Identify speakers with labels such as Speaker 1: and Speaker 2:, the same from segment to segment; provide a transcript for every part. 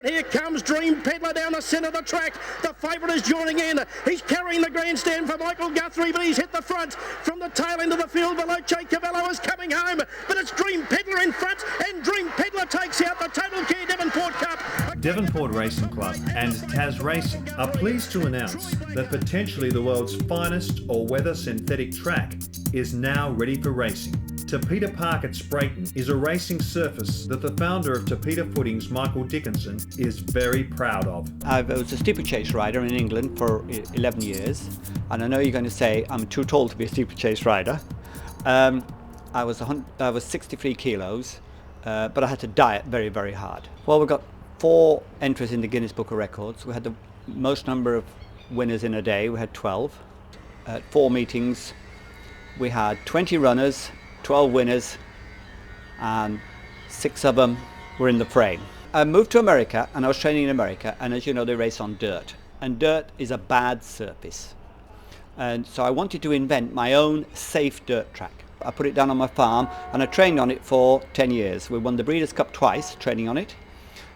Speaker 1: Here comes Dream Peddler down the centre of the track. The favourite is joining in. He's carrying the grandstand for Michael Guthrie, but he's hit the front. From the tail end of the field below, Cavallo is coming home. But it's Dream Peddler in front, and Dream Peddler takes out the Total Care Devonport Cup.
Speaker 2: Devonport Racing Club and Tasracing are pleased to announce that potentially the world's finest all-weather synthetic track is now ready for racing. Tapeta Park at Spreyton is a racing surface that the founder of Tapeta Footing's Michael Dickinson is very proud of.
Speaker 3: I was a steeplechase rider in England for 11 years, and I know you're going to say I'm too tall to be a steeplechase rider. I was 63 kilos, but I had to diet very, very hard. Well, we got 4 entries in the Guinness Book of Records. We had the most number of winners in a day. We had 12. At 4 meetings, we had 20 runners, 12 winners, and 6 of them were in the frame. I moved to America, and I was training in America, and as you know, they race on dirt, and dirt is a bad surface. And so I wanted to invent my own safe dirt track. I put it down on my farm, and I trained on it for 10 years. We won the Breeders' Cup twice training on it,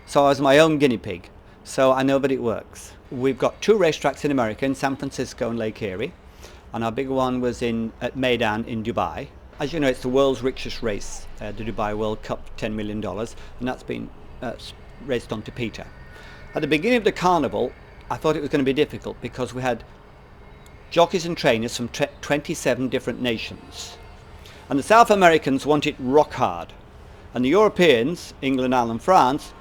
Speaker 3: so I was my own guinea pig. So I know that it works. We've got 2 racetracks in America, in San Francisco and Lake Erie, and our big one was at Meydan in Dubai. As you know, it's the world's richest race, the Dubai World Cup, $10 million, and that's been raced on Tapeta. At the beginning of the carnival, I thought it was going to be difficult because we had jockeys and trainers from 27 different nations. And the South Americans want it rock hard. And the Europeans, England, Ireland, France,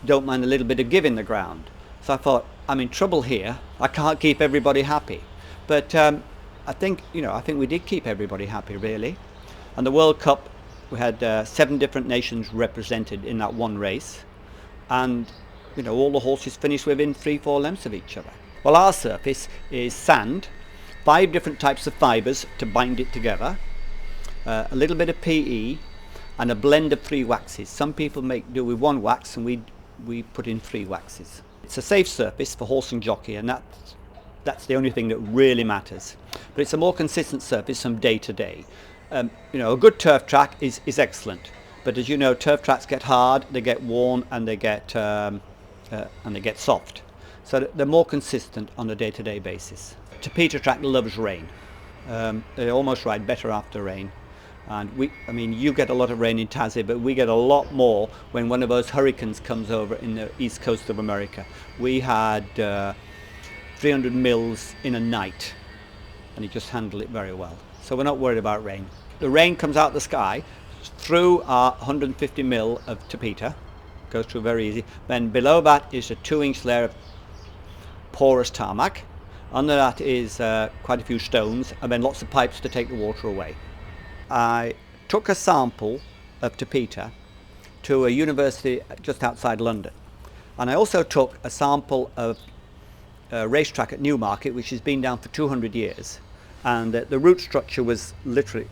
Speaker 3: don't mind a little bit of give in the ground. So I thought, I'm in trouble here. I can't keep everybody happy. But I think we did keep everybody happy, really. And the World Cup, we had 7 different nations represented in that one race. And, all the horses finished within 3-4 lengths of each other. Well, our surface is sand, 5 different types of fibres to bind it together, a little bit of PE, and a blend of 3 waxes. Some people do with 1 wax, and we put in 3 waxes. It's a safe surface for horse and jockey, and that's the only thing that really matters. But it's a more consistent surface from day to day. A good turf track is excellent, but as you know, turf tracks get hard, they get worn, and they get soft. So they're more consistent on a day-to-day basis. Tapeta track loves rain. They almost ride better after rain. And you get a lot of rain in Tassie, but we get a lot more when one of those hurricanes comes over in the east coast of America. We had 300 mils in a night, and he just handled it very well. So we're not worried about rain. The rain comes out the sky through our 150 mil of Tapeta, goes through very easy. Then below that is a 2-inch layer of porous tarmac. Under that is quite a few stones, and then lots of pipes to take the water away. I took a sample of Tapeta to a university just outside London, and I also took a sample of a racetrack at Newmarket, which has been down for 200 years, and the root structure was literally,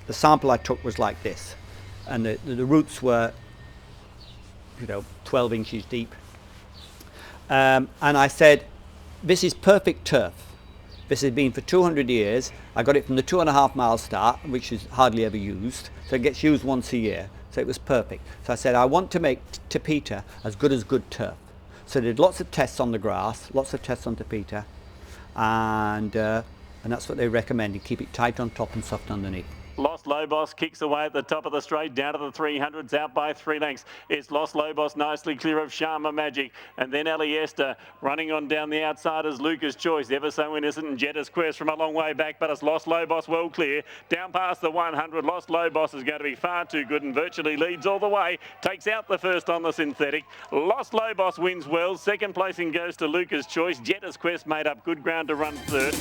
Speaker 3: the sample I took was like this, and the roots were 12 inches deep, and I said, this is perfect turf. This has been for 200 years. I got it from the 2.5 mile start, which is hardly ever used, so it gets used once a year, so it was perfect. So I said, I want to make Tapeta as good turf. So I did lots of tests on the grass, lots of tests on Tapeta, and that's what they recommended. Keep it tight on top and soft underneath.
Speaker 4: Lost Lobos kicks away at the top of the straight, down to the 300s, out by 3 lengths. It's Lost Lobos nicely clear of Sharma Magic. And then Aliesta running on down the outside as Lucas Choice. Ever So Innocent and Jetta's Quest from a long way back, but it's Lost Lobos well clear. Down past the 100, Lost Lobos is going to be far too good and virtually leads all the way. Takes out the first on the synthetic. Lost Lobos wins well. Second placing goes to Lucas Choice. Jetta's Quest made up good ground to run third.